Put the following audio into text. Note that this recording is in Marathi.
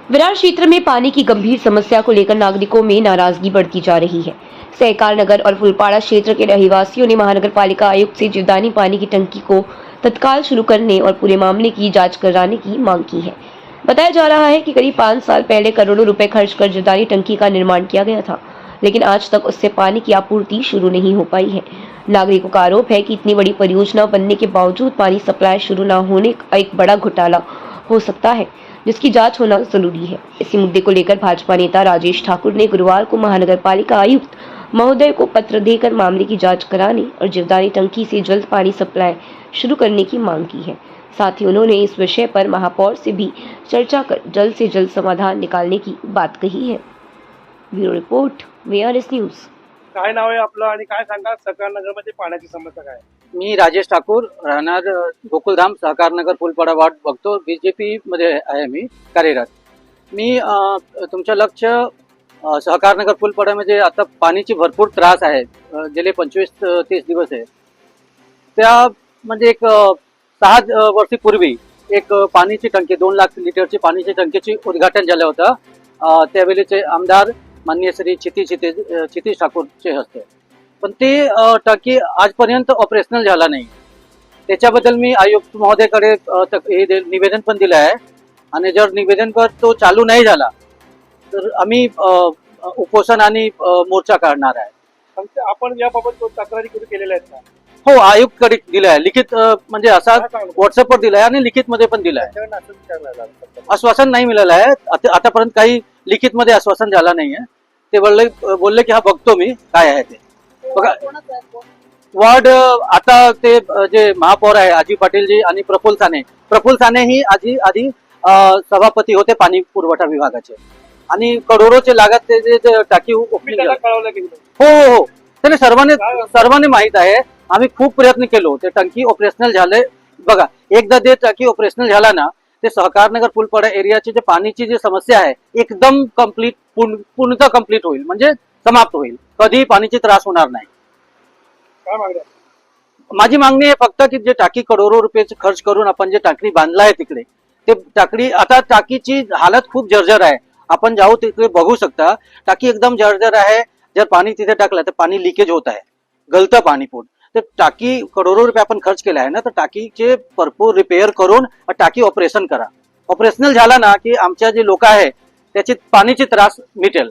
विरार क्षेत्र में पानी की गंभीर समस्या को लेकर नागरिकों में नाराजगी बढ़ती जा रही है। सहकार नगर और फुलपाड़ा क्षेत्र के रहवासियों ने महानगर पालिका आयुक्त से जीवदानी पानी की टंकी को तत्काल शुरू करने और पूरे मामले की जांच कराने की मांग की है। बताया जा रहा है कि करीब 5 साल पहले करोड़ों रुपए खर्च कर जीवदानी टंकी का निर्माण किया गया था, लेकिन आज तक उससे पानी की आपूर्ति शुरू नहीं हो पाई है। नागरिकों का आरोप है कि इतनी बड़ी परियोजना बनने के बावजूद पानी सप्लाई शुरू न होने का एक बड़ा घोटाला हो सकता है, जिसकी जांच होना जरूरी है। इसी मुद्दे को लेकर भाजपा नेता राजेश ठाकुर ने गुरुवार को महानगर पालिका आयुक्त महोदय को पत्र देकर मामले की जांच कराने और जीवदानी टंकी से जल्द पानी सप्लाई शुरू करने की मांग की है। साथ ही उन्होंने इस विषय पर महापौर से भी चर्चा कर जल्द से जल्द समाधान निकालने की बात कही है। Bureau report, VRS news. काय नाव आहे आपलं आणि काय सांगा सहकार नगरमध्ये पाण्याची समस्या काय आहे? मी राजेश ठाकूर राहणार गोकुलधाम सहकार नगर फुलपाडा वार्ड बघतो। बीजेपी मध्ये आहे मी कार्यरत। मी तुमचं लक्ष सहकार नगर फुलपाड्यामध्ये आता पाण्याची भरपूर त्रास आहे, गेले 25-30 दिवस आहे। त्या म्हणजे एक 6 वर्षापूर्वी एक पाण्याची टंकी 2 लाख लिटरची पाण्याची टंकीची उद्घाटन झालं होतं। त्यावेळेचे आमदार माननीय श्री क्षितिज ठाकूरचे हस्ते, पण ते टाकी आजपर्यंत ऑपरेशनल झाला नाही। त्याच्याबद्दल मी आयुक्त महोदयाकडे हे निवेदन पण दिलं आहे आणि जर निवेदन पर तो चालू नाही झाला तर आम्ही उपोषण आणि मोर्चा काढणार आहे। आपण याबाबत तक्रारी कधी केलेल्या आहेत का? हो, आयुक्तकडे दिलं आहे, लिखित म्हणजे असा व्हॉट्सअपवर दिला आहे आणि लिखित मध्ये पण दिलं आहे। आश्वासन नाही मिळालं आहे आतापर्यंत, काही लिखित मध्ये आश्वासन झाला नाहीये। ते बोलले की हा बघतो मी काय आहे ते। बघा, वार्ड आता ते जे महापौर आहे अजी पाटीलजी आणि प्रफुल्ल साने ही आधी सभापती होते पाणी पुरवठा विभागाचे आणि करोडोचे लागत ते जे टाकी कळवलं की हो त्याने सर्वांनी माहित आहे। आम्ही खूप प्रयत्न केलो, ते टंकी ऑपरेशनल झाले। बघा, एकदा ते टाकी ऑपरेशनल झाला ना, ते सहकार नगर फुलपाडा एरियाची जे पाण्याची जी समस्या आहे एकदम कम्प्लीट पूर्णतः कम्प्लीट होईल, म्हणजे समाप्त होईल। कधी पाण्याची त्रास होणार नाही। काय मागणी? माझी मागणी आहे फक्त की जे टाकी करोडो रुपयाचे खर्च करून आपण जे टाकी बांधला आहे तिकडे, ते टाकी आता टाकीची हालत खूप जर्जर आहे। आपण जाऊ तिकडे बघू शकता, टाकी एकदम जर्जर आहे। जर पाणी तिथे टाकलं तर पाणी लिकेज होत आहे, गलतं पाणी पूर्ण। तर टाकी करोडो रुपये आपण खर्च केला आहे ना, तर टाकीचे भरपूर रिपेअर करून टाकी ऑपरेशन करा। ऑपरेशनल झाला ना की आमच्या जे लोक आहे त्याची पाण्याची त्रास मिटेल।